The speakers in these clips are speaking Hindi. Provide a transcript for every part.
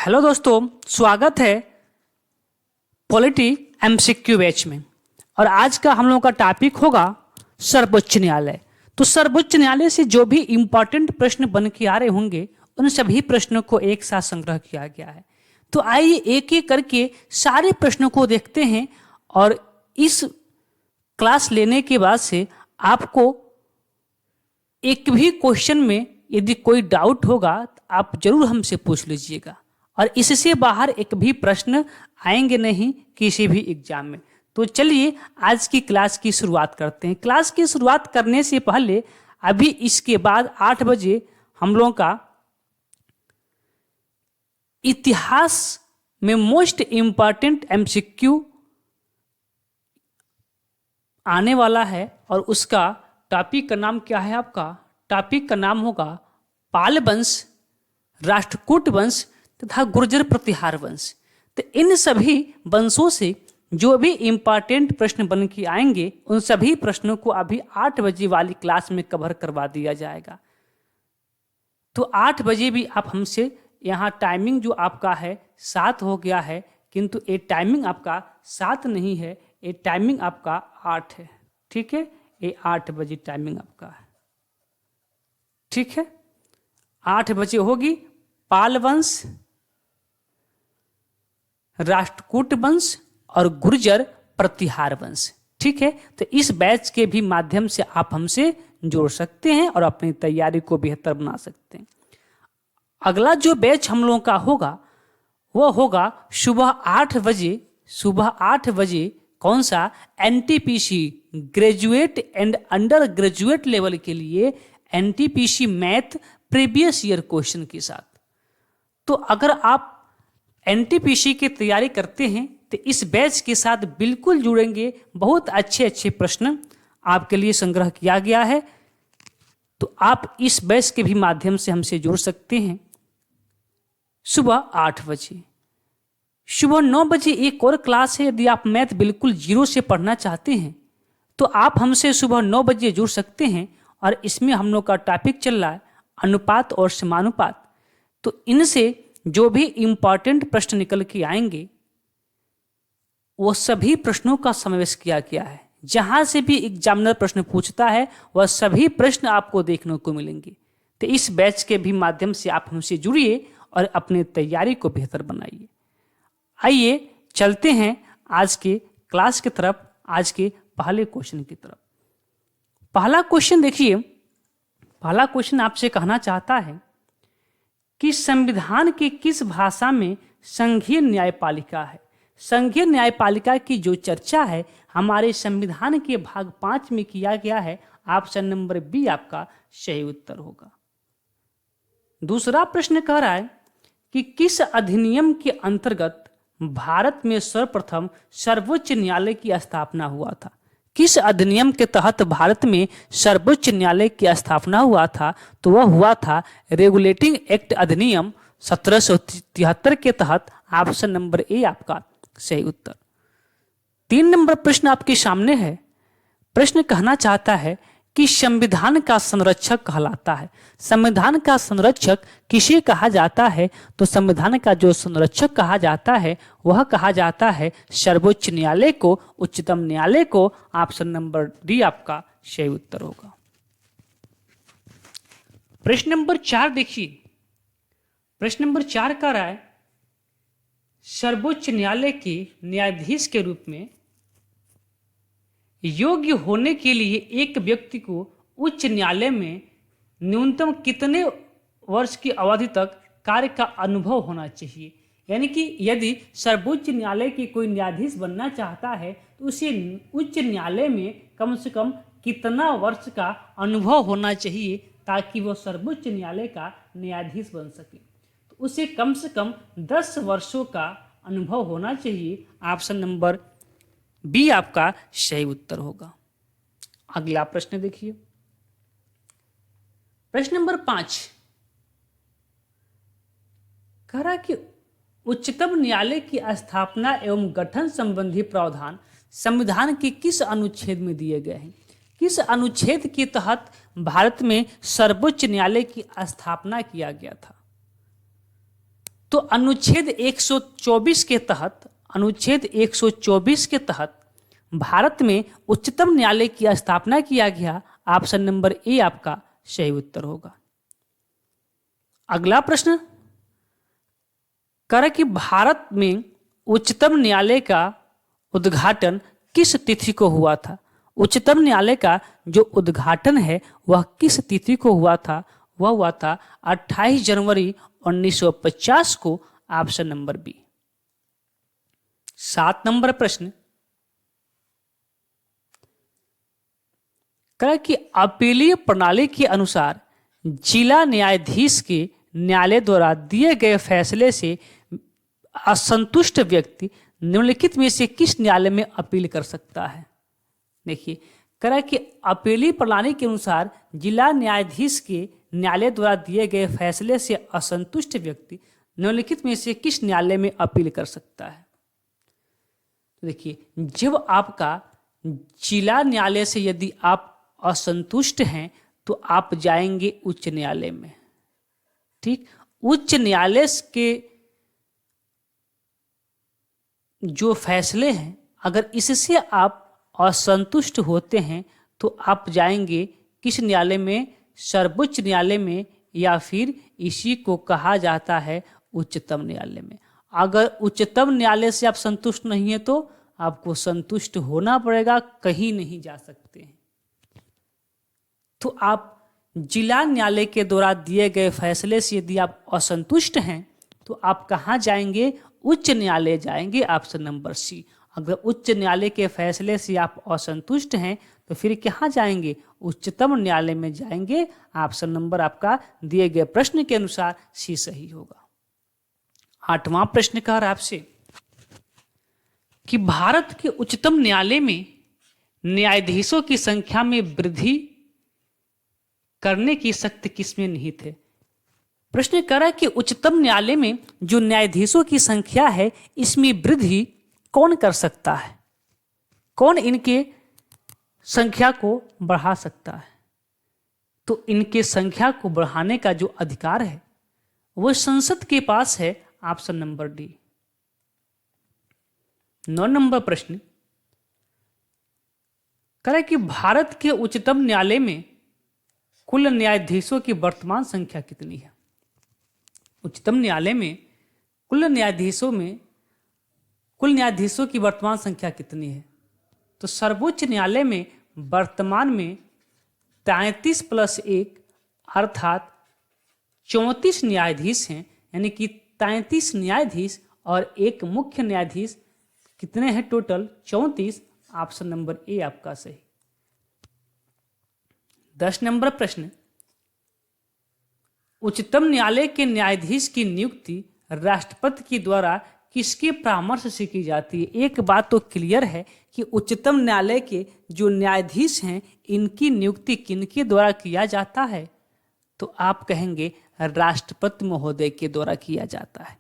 हेलो दोस्तों, स्वागत है पॉलिटी एमसीक्यू बैच में। और आज का हम लोगों का टॉपिक होगा सर्वोच्च न्यायालय। तो सर्वोच्च न्यायालय से जो भी इंपॉर्टेंट प्रश्न बन के आ रहे होंगे उन सभी प्रश्नों को एक साथ संग्रह किया गया है। तो आइए एक एक करके सारे प्रश्नों को देखते हैं और इस क्लास लेने के बाद से आपको एक भी क्वेश्चन में यदि कोई डाउट होगा तो आप जरूर हमसे पूछ लीजिएगा। और इससे बाहर एक भी प्रश्न आएंगे नहीं किसी भी एग्जाम में। तो चलिए आज की क्लास की शुरुआत करते हैं। क्लास की शुरुआत करने से पहले अभी इसके बाद 8 बजे हम लोगों का इतिहास में मोस्ट इंपॉर्टेंट एमसीक्यू आने वाला है और उसका टॉपिक का नाम क्या है? आपका टॉपिक का नाम होगा पाल वंश, राष्ट्रकूट वंश तथा गुर्जर प्रतिहार वंश। तो इन सभी वंशों से जो भी इंपॉर्टेंट प्रश्न बन के आएंगे उन सभी प्रश्नों को अभी 8 बजे वाली क्लास में कवर करवा दिया जाएगा। तो 8 बजे भी आप हमसे यहाँ टाइमिंग जो आपका है 7 हो गया है, किंतु ये टाइमिंग आपका 7 नहीं है, ये टाइमिंग आपका 8 है। ठीक है, ये 8 बजे टाइमिंग आपका है। ठीक है, 8 बजे होगी पाल वंश, राष्ट्रकूट वंश और गुर्जर प्रतिहार वंश। ठीक है, तो इस बैच के भी माध्यम से आप हमसे जोड़ सकते हैं और अपनी तैयारी को बेहतर बना सकते हैं। अगला जो बैच हम लोगों का होगा वह होगा सुबह 8 बजे। सुबह 8 बजे कौन सा? NTPC graduate and under graduate level के लिए NTPC math previous year question के साथ। तो अगर आप एनटीपीसी की तैयारी करते हैं तो इस बैच के साथ बिल्कुल जुड़ेंगे। बहुत अच्छे अच्छे प्रश्न आपके लिए संग्रह किया गया है। तो आप इस बैच के भी माध्यम से हमसे जुड़ सकते हैं। सुबह 8 बजे, सुबह 9 बजे एक और क्लास है। यदि आप मैथ बिल्कुल जीरो से पढ़ना चाहते हैं तो आप हमसे सुबह 9 बजे जुड़ सकते हैं। और इसमें हम लोग का टॉपिक चल रहा है अनुपात और समानुपात। तो इनसे जो भी इंपॉर्टेंट प्रश्न निकल के आएंगे वो सभी प्रश्नों का समावेश किया गया है। जहां से भी एग्जामिनर प्रश्न पूछता है वह सभी प्रश्न आपको देखने को मिलेंगे। तो इस बैच के भी माध्यम से आप हमसे जुड़िए और अपनी तैयारी को बेहतर बनाइए। आइए चलते हैं आज के क्लास की तरफ, आज के पहले क्वेश्चन की तरफ। पहला क्वेश्चन देखिए। पहला क्वेश्चन आपसे कहना चाहता है कि संविधान की किस भाषा में संघीय न्यायपालिका है? संघीय न्यायपालिका की जो चर्चा है हमारे संविधान के भाग 5 में किया गया है। ऑप्शन नंबर बी आपका सही उत्तर होगा। दूसरा प्रश्न कह रहा है कि किस अधिनियम के अंतर्गत भारत में सर्वप्रथम सर्वोच्च न्यायालय की स्थापना हुआ था? किस अधिनियम के तहत भारत में सर्वोच्च न्यायालय की स्थापना हुआ था? तो वह हुआ था रेगुलेटिंग एक्ट अधिनियम 1773 के तहत। ऑप्शन नंबर ए आपका सही उत्तर। 3 नंबर प्रश्न आपके सामने है। प्रश्न कहना चाहता है कि संविधान का संरक्षक कहलाता है। संविधान का संरक्षक किसे कहा जाता है? तो संविधान का जो संरक्षक कहा जाता है वह कहा जाता है सर्वोच्च न्यायालय को, उच्चतम न्यायालय को। ऑप्शन नंबर डी आपका सही उत्तर होगा। प्रश्न नंबर 4 देखिए। प्रश्न नंबर 4 कह रहा है सर्वोच्च न्यायालय के न्यायाधीश के रूप में योग्य होने के लिए एक व्यक्ति को उच्च न्यायालय में न्यूनतम कितने वर्ष की अवधि तक कार्य का अनुभव होना चाहिए? यानी कि यदि सर्वोच्च न्यायालय के कोई न्यायाधीश बनना चाहता है तो उसे उच्च न्यायालय में कम से कम कितना वर्ष का अनुभव होना चाहिए ताकि वह सर्वोच्च न्यायालय का न्यायाधीश बन सके? तो उसे कम से कम 10 वर्षों का अनुभव होना चाहिए। ऑप्शन नंबर बी आपका सही उत्तर होगा। अगला प्रश्न देखिए। प्रश्न नंबर 5 कह रहा कि उच्चतम न्यायालय की स्थापना एवं गठन संबंधी प्रावधान संविधान के किस अनुच्छेद में दिए गए हैं? किस अनुच्छेद के तहत भारत में सर्वोच्च न्यायालय की स्थापना किया गया था? तो अनुच्छेद 124 के तहत भारत में उच्चतम न्यायालय की स्थापना किया गया। ऑप्शन नंबर ए आपका सही उत्तर होगा। अगला प्रश्न करें कि भारत में उच्चतम न्यायालय का उद्घाटन किस तिथि को हुआ था। उच्चतम न्यायालय का जो उद्घाटन है वह किस तिथि को हुआ था। वह हुआ था 28 जनवरी 1950 को। Option number B. 7 नंबर प्रश्न करें कि अपीलीय प्रणाली के अनुसार जिला न्यायाधीश के न्यायालय द्वारा दिए गए फैसले से असंतुष्ट व्यक्ति निम्नलिखित में से किस न्यायालय में अपील कर सकता है। देखिए करें कि अपीलीय प्रणाली के अनुसार जिला न्यायाधीश के न्यायालय द्वारा दिए गए फैसले से असंतुष्ट व्यक्ति निम्नलिखित में से किस न्यायालय में अपील कर सकता है। देखिए जब आपका जिला न्यायालय से यदि आप असंतुष्ट हैं तो आप जाएंगे उच्च न्यायालय में। ठीक, उच्च न्यायालय के जो फैसले हैं अगर इससे आप असंतुष्ट होते हैं तो आप जाएंगे किस न्यायालय में, सर्वोच्च न्यायालय में, या फिर इसी को कहा जाता है उच्चतम न्यायालय में। अगर उच्चतम न्यायालय से आप संतुष्ट नहीं है तो आपको संतुष्ट होना पड़ेगा, कहीं नहीं जा सकते हैं। तो आप जिला न्यायालय के द्वारा दिए गए फैसले से यदि आप असंतुष्ट हैं तो आप कहाँ जाएंगे, उच्च न्यायालय जाएंगे। Option number C. अगर उच्च न्यायालय के फैसले से आप असंतुष्ट हैं तो फिर कहाँ जाएंगे, उच्चतम न्यायालय में जाएंगे। ऑप्शन नंबर आपका दिए गए प्रश्न के अनुसार सी सही होगा। 8वां प्रश्न कह रहा है आपसे कि भारत के उच्चतम न्यायालय में न्यायाधीशों की संख्या में वृद्धि करने की शक्ति किसमें निहित है। प्रश्न कह रहा है कि उच्चतम न्यायालय में जो न्यायाधीशों की संख्या है इसमें वृद्धि कौन कर सकता है, कौन इनके संख्या को बढ़ा सकता है। तो इनके संख्या को बढ़ाने का जो अधिकार है वो संसद के पास है। Option number D. 9 नंबर प्रश्न करें कि भारत के उच्चतम न्यायालय में कुल न्यायाधीशों की वर्तमान संख्या कितनी है। उच्चतम न्यायालय में कुल न्यायाधीशों की वर्तमान संख्या कितनी है। तो सर्वोच्च न्यायालय में वर्तमान में 33 + 1 अर्थात 34 न्यायाधीश हैं, यानी कि 33 न्यायाधीश और एक मुख्य न्यायाधीश। कितने हैं टोटल, 34। ऑप्शन नंबर ए आपका सही। 10 नंबर प्रश्न उच्चतम न्यायालय के न्यायाधीश की नियुक्ति राष्ट्रपति के द्वारा किसके परामर्श से की जाती है। एक बात तो क्लियर है कि उच्चतम न्यायालय के जो न्यायाधीश हैं इनकी नियुक्ति किनके द्वारा किया जाता है। तो आप कहेंगे राष्ट्रपति महोदय के द्वारा किया जाता है।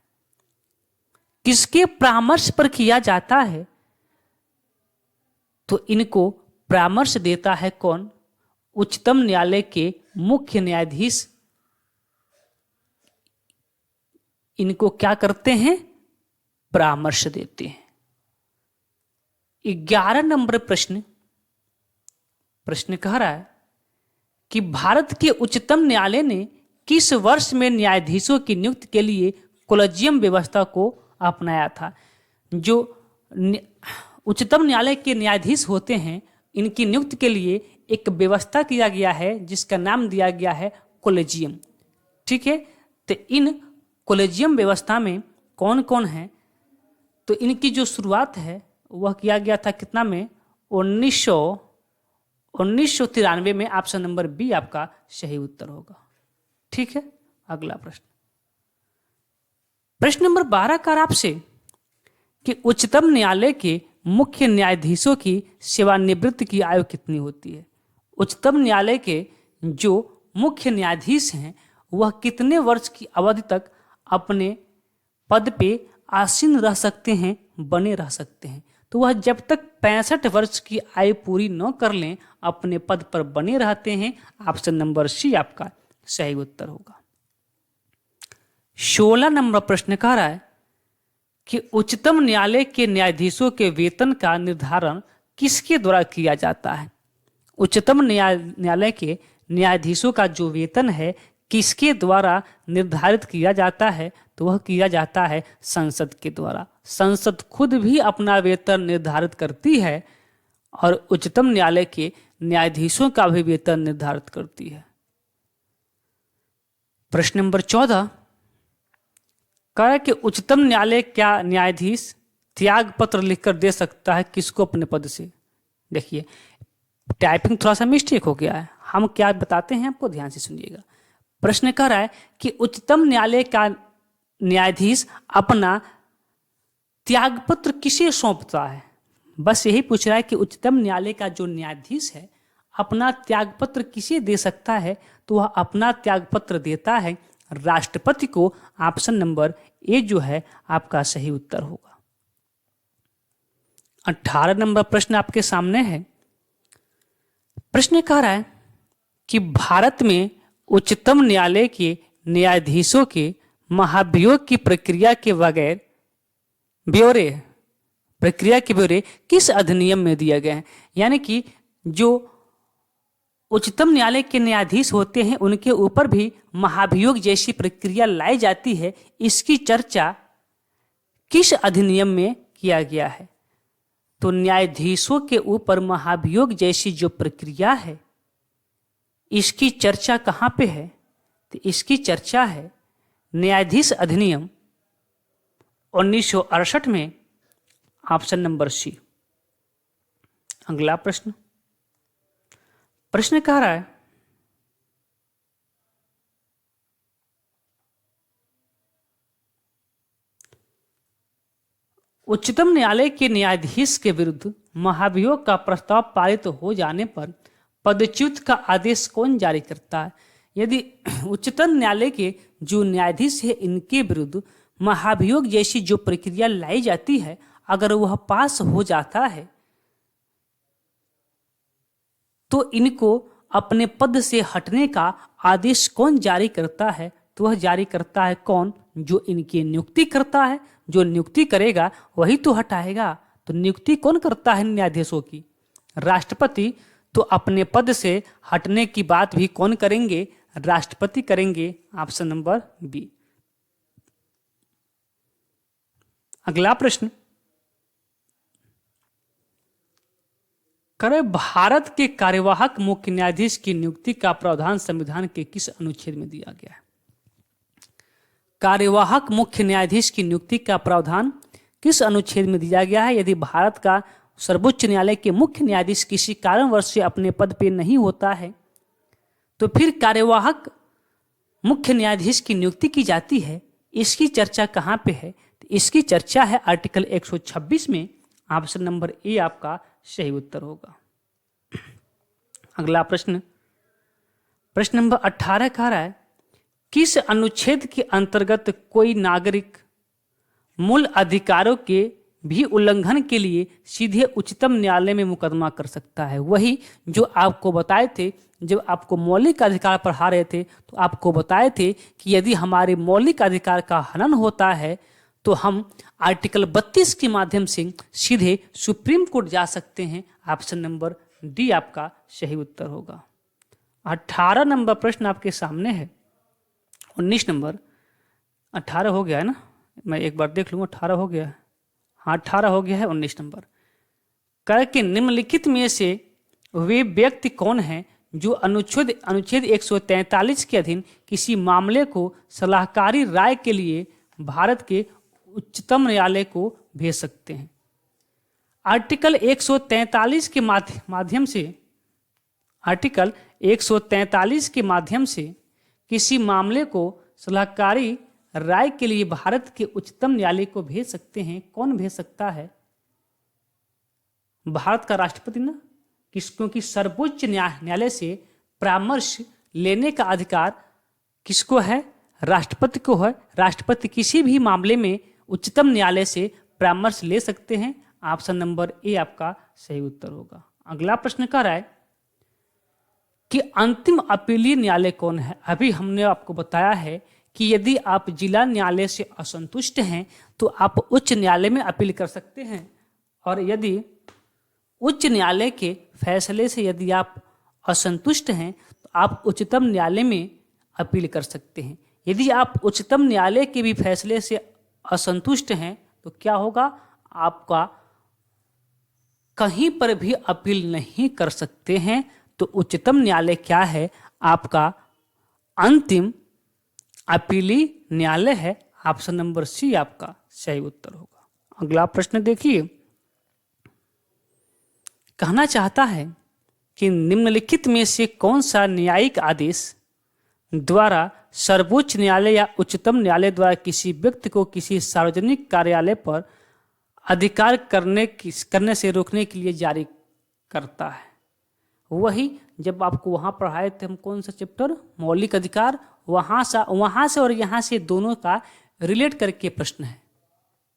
किसके परामर्श पर किया जाता है। तो इनको परामर्श देता है कौन, उच्चतम न्यायालय के मुख्य न्यायाधीश। इनको क्या करते हैं, परामर्श देते हैं। 11 नंबर प्रश्न कह रहा है कि भारत के उच्चतम न्यायालय ने किस वर्ष में न्यायाधीशों की नियुक्ति के लिए कोलेजियम व्यवस्था को अपनाया था। जो उच्चतम न्यायालय के न्यायाधीश होते हैं इनकी नियुक्ति के लिए एक व्यवस्था किया गया है जिसका नाम दिया गया है कोलेजियम। ठीक है, तो इन कोलेजियम व्यवस्था में कौन कौन है। तो इनकी जो शुरुआत है वह किया गया था कितना में, 1993 में। ऑप्शन नंबर बी आपका सही उत्तर होगा। ठीक है, अगला प्रश्न नंबर 12 का आपसे कि उच्चतम न्यायालय के मुख्य न्यायाधीशों की सेवानिवृत्ति की आयु कितनी होती है। उच्चतम न्यायालय के जो मुख्य न्यायाधीश हैं वह कितने वर्ष की अवधि तक अपने पद पे आसीन रह सकते हैं, बने रह सकते हैं। तो वह जब तक 65 वर्ष की आयु पूरी न कर लें अपने पद पर बने रहते हैं। ऑप्शन नंबर सी आपका सही उत्तर होगा। 16 नंबर प्रश्न कह रहा है कि उच्चतम न्यायालय के न्यायाधीशों के वेतन का निर्धारण किसके द्वारा किया जाता है? उच्चतम न्यायालय के न्यायाधीशों का जो वेतन है किसके द्वारा निर्धारित किया जाता है? तो वह किया जाता है संसद के द्वारा। संसद खुद भी अपना वेतन निर्धारित करती है और उच्चतम न्यायालय के न्यायाधीशों का भी वेतन निर्धारित करती है। प्रश्न नंबर 14 कह रहा है कि उच्चतम न्यायालय क्या न्यायाधीश त्याग पत्र लिखकर दे सकता है किसको अपने पद से? देखिए टाइपिंग थोड़ा सा मिस्टेक हो गया है, हम क्या बताते हैं आपको ध्यान से सुनिएगा। प्रश्न कह रहा है कि उच्चतम न्यायालय का न्यायाधीश अपना त्यागपत्र किसे सौंपता है? बस यही पूछ रहा है कि उच्चतम न्यायालय का जो न्यायाधीश है अपना त्यागपत्र किसे दे सकता है? तो वह अपना त्यागपत्र देता है राष्ट्रपति को। ऑप्शन नंबर ए जो है आपका सही उत्तर होगा। 18 नंबर प्रश्न आपके सामने है। प्रश्न कह रहा है कि भारत में उच्चतम न्यायालय के न्यायाधीशों के महाभियोग की प्रक्रिया के ब्यौरे किस अधिनियम में दिए गए हैं? यानी कि जो उच्चतम न्यायालय के न्यायाधीश होते हैं उनके ऊपर भी महाभियोग जैसी प्रक्रिया लाई जाती है, इसकी चर्चा किस अधिनियम में किया गया है? तो न्यायाधीशों के ऊपर महाभियोग जैसी जो प्रक्रिया है इसकी चर्चा कहां पे है? तो इसकी चर्चा है न्यायाधीश अधिनियम 1968 में। Option number C. अगला प्रश्न कह रहा है उच्चतम न्यायालय के न्यायाधीश के विरुद्ध महाभियोग का प्रस्ताव पारित हो जाने पर पदच्युत का आदेश कौन जारी करता है? यदि उच्चतम न्यायालय के जो न्यायाधीश है इनके विरुद्ध महाभियोग जैसी जो प्रक्रिया लाई जाती है अगर वह पास हो जाता है तो इनको अपने पद से हटने का आदेश कौन जारी करता है? तो वह जारी करता है कौन? जो इनकी नियुक्ति करता है। जो नियुक्ति करेगा वही तो हटाएगा। तो नियुक्ति कौन करता है न्यायाधीशों की? राष्ट्रपति। तो अपने पद से हटने की बात भी कौन करेंगे? राष्ट्रपति करेंगे। Option number B. अगला प्रश्न करे भारत के कार्यवाहक मुख्य न्यायाधीश की नियुक्ति का प्रावधान संविधान के किस अनुच्छेद में दिया गया है? कार्यवाहक मुख्य न्यायाधीश की नियुक्ति का प्रावधान किस अनुच्छेद में दिया गया है? यदि भारत का सर्वोच्च न्यायालय के मुख्य न्यायाधीश किसी कारणवश से अपने पद पर नहीं होता है तो फिर कार्यवाहक मुख्य न्यायाधीश की नियुक्ति की जाती है। इसकी चर्चा कहां पे है? तो इसकी चर्चा है आर्टिकल 126 में। ऑप्शन नंबर ए आपका सही उत्तर होगा। अगला प्रश्न नंबर 18 कह रहा है किस अनुच्छेद के अंतर्गत कोई नागरिक मूल अधिकारों के भी उल्लंघन के लिए सीधे उच्चतम न्यायालय में मुकदमा कर सकता है? वही जो आपको बताए थे जब आपको मौलिक अधिकार पढ़ा रहे थे तो आपको बताए थे कि यदि हमारे मौलिक अधिकार का हनन होता है तो हम आर्टिकल 32 के माध्यम से सीधे सुप्रीम कोर्ट जा सकते हैं। ऑप्शन नंबर डी आपका सही उत्तर होगा। 18 नंबर प्रश्न आपके सामने है। 19 नंबर 18 हो गया है ना? मैं एक बार देख लूंगा। 18 हो गया है। हाँ 18 हो गया है। 19 नंबर कह कि निम्नलिखित में से वे व्यक्ति कौन हैं जो अनुच्छेद 143 के अधीन किसी मामले को सलाहकारी राय के लिए भारत के उच्चतम न्यायालय को भेज सकते हैं? आर्टिकल 143 के माध्यम से आर्टिकल 143 के माध्यम से किसी मामले को सलाहकारी राय के लिए भारत के उच्चतम न्यायालय को भेज सकते हैं। कौन भेज सकता है? भारत का राष्ट्रपति ना। क्योंकि सर्वोच्च न्यायालय से परामर्श लेने का अधिकार किसको है? राष्ट्रपति को है। राष्ट्रपति किसी भी मामले में उच्चतम न्यायालय से परामर्श ले सकते हैं। ऑप्शन नंबर ए आपका सही उत्तर होगा। अगला प्रश्न कह रहा है कि अंतिम अपीलीय न्यायालय कौन है? अभी हमने आपको बताया है कि यदि आप जिला न्यायालय से असंतुष्ट हैं तो आप उच्च न्यायालय में अपील कर सकते हैं, और यदि उच्च न्यायालय के फैसले से यदि आप असंतुष्ट हैं तो आप उच्चतम न्यायालय में अपील कर सकते हैं। यदि आप उच्चतम न्यायालय के भी फैसले से असंतुष्ट हैं तो क्या होगा, आपका कहीं पर भी अपील नहीं कर सकते हैं। तो उच्चतम न्यायालय क्या है, आपका अंतिम अपीली न्यायालय है। ऑप्शन नंबर सी आपका सही उत्तर होगा। अगला प्रश्न देखिए, कहना चाहता है कि निम्नलिखित में से कौन सा न्यायिक आदेश द्वारा सर्वोच्च न्यायालय या उच्चतम न्यायालय द्वारा किसी व्यक्ति को किसी सार्वजनिक कार्यालय पर अधिकार करने से रोकने के लिए जारी करता है। वही जब आपको वहां पढ़ाए थे हम, कौन सा चैप्टर, मौलिक अधिकार, वहां से और यहाँ से दोनों का रिलेट करके प्रश्न है।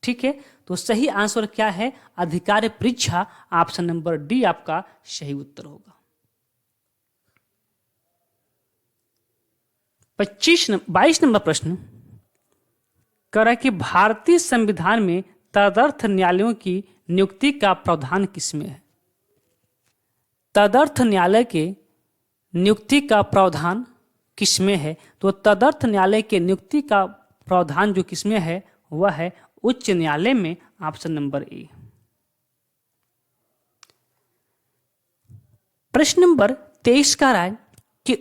ठीक है, तो सही आंसर क्या है, अधिकार परीक्षा। ऑप्शन नंबर डी आपका सही उत्तर होगा। 22 नंबर प्रश्न कह रहा है कि भारतीय संविधान में तदर्थ न्यायालयों की नियुक्ति का प्रावधान किसमें है। तदर्थ न्यायालय के नियुक्ति का प्रावधान किसमें है, तो तदर्थ न्यायालय के नियुक्ति का प्रावधान जो किसमें है वह है उच्च न्यायालय में। ऑप्शन नंबर ए। प्रश्न नंबर 23 का है कि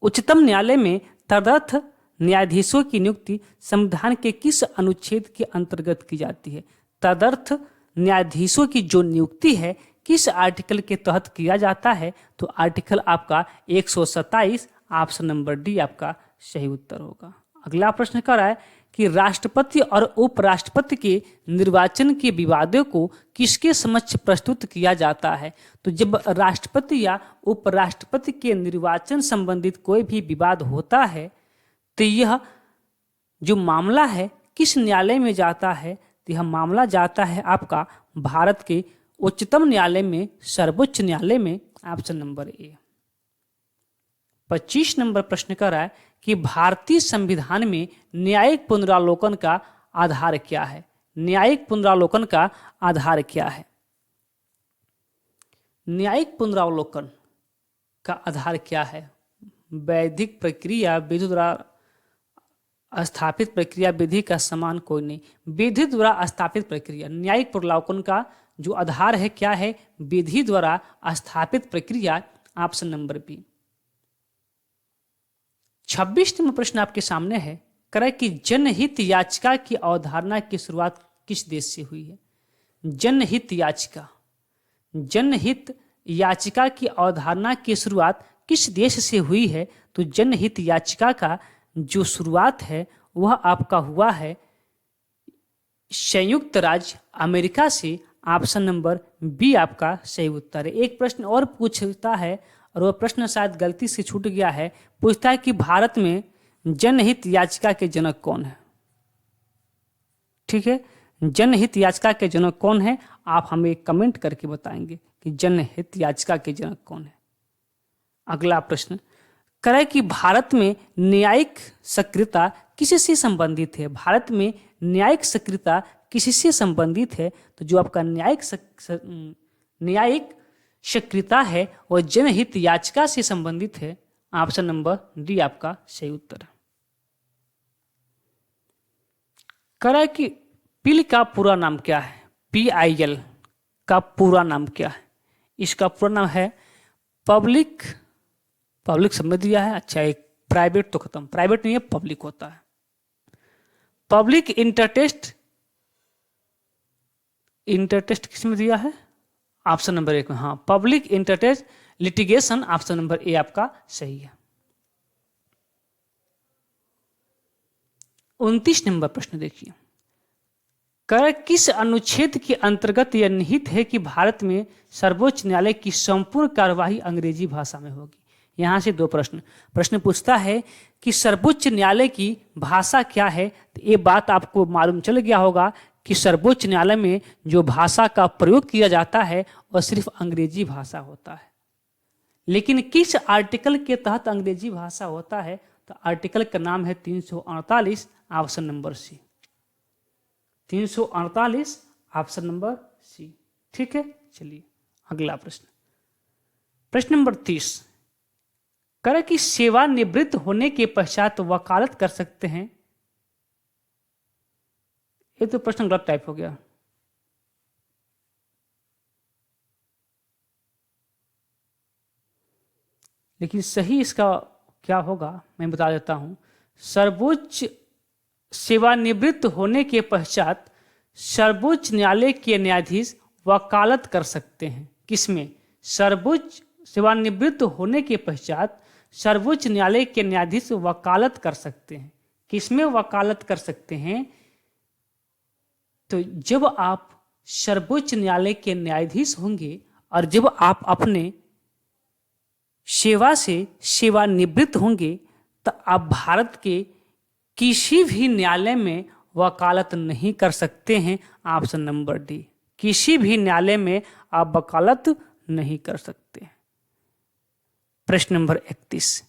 उच्चतम न्यायालय में तदर्थ न्यायाधीशों की नियुक्ति संविधान के किस अनुच्छेद के अंतर्गत की जाती है। तदर्थ न्यायाधीशों की जो नियुक्ति है किस आर्टिकल के तहत किया जाता है, तो आर्टिकल आपका 127। ऑप्शन नंबर डी आपका सही उत्तर होगा। अगला प्रश्न कर रहा है कि राष्ट्रपति और उपराष्ट्रपति के निर्वाचन के विवादों को किसके समक्ष प्रस्तुत किया जाता है। तो जब राष्ट्रपति या उपराष्ट्रपति के निर्वाचन संबंधित कोई भी विवाद होता है तो यह जो मामला है किस न्यायालय में जाता है, तो यह मामला जाता है आपका भारत के उच्चतम न्यायालय में, सर्वोच्च न्यायालय में। ऑप्शन नंबर ए। 25 नंबर प्रश्न कर रहा है कि भारतीय संविधान में न्यायिक पुनरावलोकन का आधार क्या है। न्यायिक पुनरावलोकन का आधार क्या है। न्यायिक पुनरावलोकन का आधार क्या है। वैधिक प्रक्रिया विधि द्वारा स्थापित प्रक्रिया विधि का समान कोई नहीं। विधि द्वारा स्थापित प्रक्रिया, न्यायिक पुनरावलोकन का जो आधार है क्या है, विधि द्वारा स्थापित प्रक्रिया। Option number B. 26 नंबर प्रश्न आपके सामने है, करे कि जनहित याचिका की अवधारणा की शुरुआत किस देश से हुई है। जनहित याचिका की अवधारणा की शुरुआत किस देश से हुई है, तो जनहित याचिका का जो शुरुआत है वह आपका हुआ है संयुक्त राज्य अमेरिका से। ऑप्शन नंबर बी आपका सही उत्तर है। एक प्रश्न और पूछता है और वह प्रश्न शायद गलती से छूट गया है, पूछता है कि भारत में जनहित याचिका के जनक कौन है। ठीक है, जनहित याचिका के जनक कौन है, आप हमें कमेंट करके बताएंगे कि जनहित याचिका के जनक कौन है। अगला प्रश्न करे कि भारत में न्यायिक सक्रियता किससे संबंधित है। भारत में न्यायिक सक्रियता किससे संबंधित है, तो जो आपका न्यायिक सक्रियता है वह जनहित याचिका से संबंधित है। ऑप्शन नंबर डी आपका सही उत्तर है। करे कि पिल का पूरा नाम क्या है। PIL का पूरा नाम क्या है। इसका पूरा नाम है पब्लिक समझ दिया है। अच्छा, एक प्राइवेट तो खत्म, प्राइवेट नहीं है, पब्लिक होता है। पब्लिक इंटरटेस्ट किसमें दिया है, ऑप्शन नंबर 1 में। हाँ, public interest litigation. Option number A आपका सही है। 29 नंबर प्रश्न देखिए, कर किस अनुच्छेद के अंतर्गत यह निहित है कि भारत में सर्वोच्च न्यायालय की संपूर्ण कार्यवाही अंग्रेजी भाषा में होगी। यहां से दो प्रश्न पूछता है कि सर्वोच्च न्यायालय की भाषा क्या है। तो ये बात आपको मालूम चल गया होगा कि सर्वोच्च न्यायालय में जो भाषा का प्रयोग किया जाता है वह सिर्फ अंग्रेजी भाषा होता है। लेकिन किस आर्टिकल के तहत अंग्रेजी भाषा होता है, तो आर्टिकल का नाम है 348, option number C. 348, option number C. ठीक है, चलिए अगला प्रश्न। प्रश्न नंबर 30, करे कि सेवानिवृत्त होने के पश्चात वकालत कर सकते हैं। ये तो प्रश्न गलत टाइप हो गया। लेकिन सही इसका क्या होगा मैं बता देता हूं। सर्वोच्च सेवानिवृत्त होने के पश्चात सर्वोच्च न्यायालय के न्यायाधीश वकालत कर सकते हैं। किसमें? सर्वोच्च सेवानिवृत्त होने के पश्चात सर्वोच्च न्यायालय के न्यायाधीश वकालत कर सकते हैं। किसमें वकालत कर सकते हैं? तो जब आप सर्वोच्च न्यायालय के न्यायाधीश होंगे और जब आप अपने सेवा से सेवानिवृत्त होंगे तो आप भारत के किसी भी न्यायालय में वकालत नहीं कर सकते हैं। ऑप्शन नंबर डी, किसी भी न्यायालय में आप वकालत नहीं कर सकते। प्रश्न नंबर 31,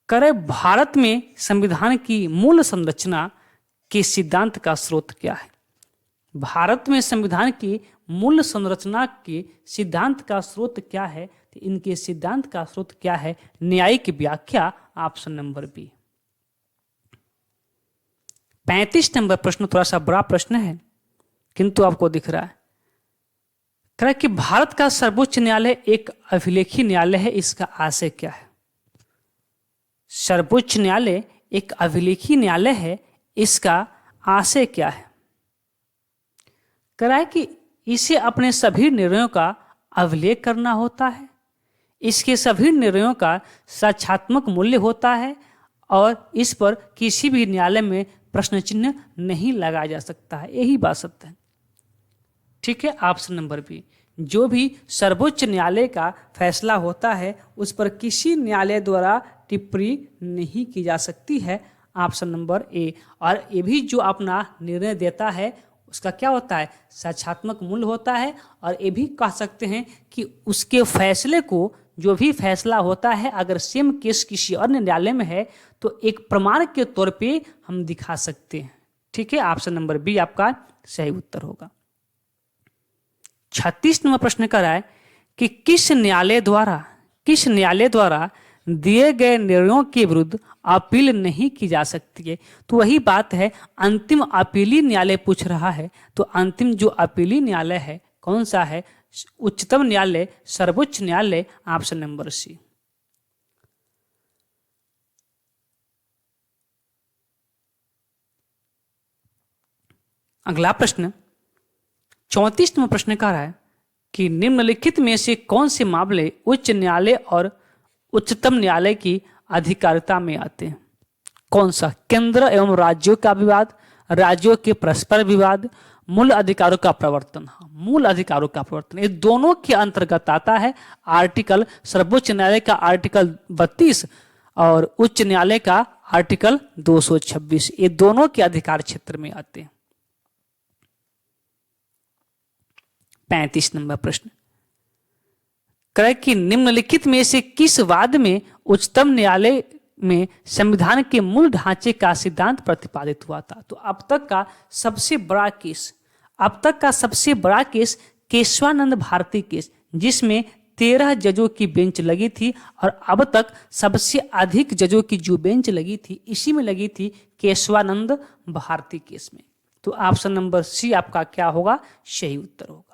करे भारत में संविधान की मूल संरचना के सिद्धांत का स्रोत क्या है? भारत में संविधान की मूल संरचना के सिद्धांत का स्रोत क्या है? तो इनके सिद्धांत का स्रोत क्या है? न्यायिक व्याख्या, ऑप्शन नंबर बी। 35 नंबर प्रश्न थोड़ा सा बड़ा प्रश्न है किंतु आपको दिख रहा है। कह रहा है कि भारत का सर्वोच्च न्यायालय एक अभिलेखी न्यायालय है, इसका आशय क्या है? सर्वोच्च न्यायालय एक अभिलेखी न्यायालय है, इसका आशय क्या है? कह रहा है कि इसे अपने सभी निर्णयों का अभिलेख करना होता है, इसके सभी निर्णयों का साक्ष्यात्मक मूल्य होता है और इस पर किसी भी न्यायालय में प्रश्न चिन्ह नहीं लगाया जा सकता है। यही बात सत्य है। ठीक है, ऑप्शन नंबर बी। जो भी सर्वोच्च न्यायालय का फैसला होता है उस पर किसी न्यायालय द्वारा टिप्पणी नहीं की जा सकती है। ऑप्शन नंबर ए। और ये भी जो अपना निर्णय देता है उसका क्या होता है? साक्ष्यात्मक मूल्य होता है। और ये भी कह सकते हैं कि उसके फैसले को, जो भी फैसला होता है, अगर सेम केस किसी अन्य न्यायालय में है तो एक प्रमाण के तौर पे हम दिखा सकते हैं। ठीक है, ऑप्शन नंबर बी आपका सही उत्तर होगा। 36 नंबर प्रश्न कर रहा है कि किस न्यायालय द्वारा दिए गए निर्णयों के विरुद्ध अपील नहीं की जा सकती है? तो वही बात है, अंतिम अपीली न्यायालय पूछ रहा है। तो अंतिम जो अपीली न्यायालय है कौन सा है? उच्चतम न्यायालय, सर्वोच्च न्यायालय, ऑप्शन नंबर सी। अगला प्रश्न 34 नंबर प्रश्न कह रहा है कि निम्नलिखित में से कौन से मामले उच्च न्यायालय और उच्चतम न्यायालय की अधिकारिता में आते हैं? कौन सा? केंद्र एवं राज्यों का विवाद, राज्यों के परस्पर विवाद, मूल अधिकारों का प्रवर्तन। मूल अधिकारों का प्रवर्तन, ये दोनों के अंतर्गत आता है आर्टिकल, सर्वोच्च न्यायालय का आर्टिकल 32 और उच्च न्यायालय का आर्टिकल 226। ये दोनों के अधिकार क्षेत्र में आते हैं। 35 नंबर प्रश्न कहे कि निम्नलिखित में से किस वाद में उच्चतम न्यायालय में संविधान के मूल ढांचे का सिद्धांत प्रतिपादित हुआ था? तो अब तक का सबसे बड़ा केस केशवानंद भारती केस, जिसमें 13 जजों की बेंच लगी थी और अब तक सबसे अधिक जजों की जो बेंच लगी थी इसी में लगी थी, केशवानंद भारती केस में। तो ऑप्शन नंबर सी आपका क्या होगा? सही उत्तर होगा।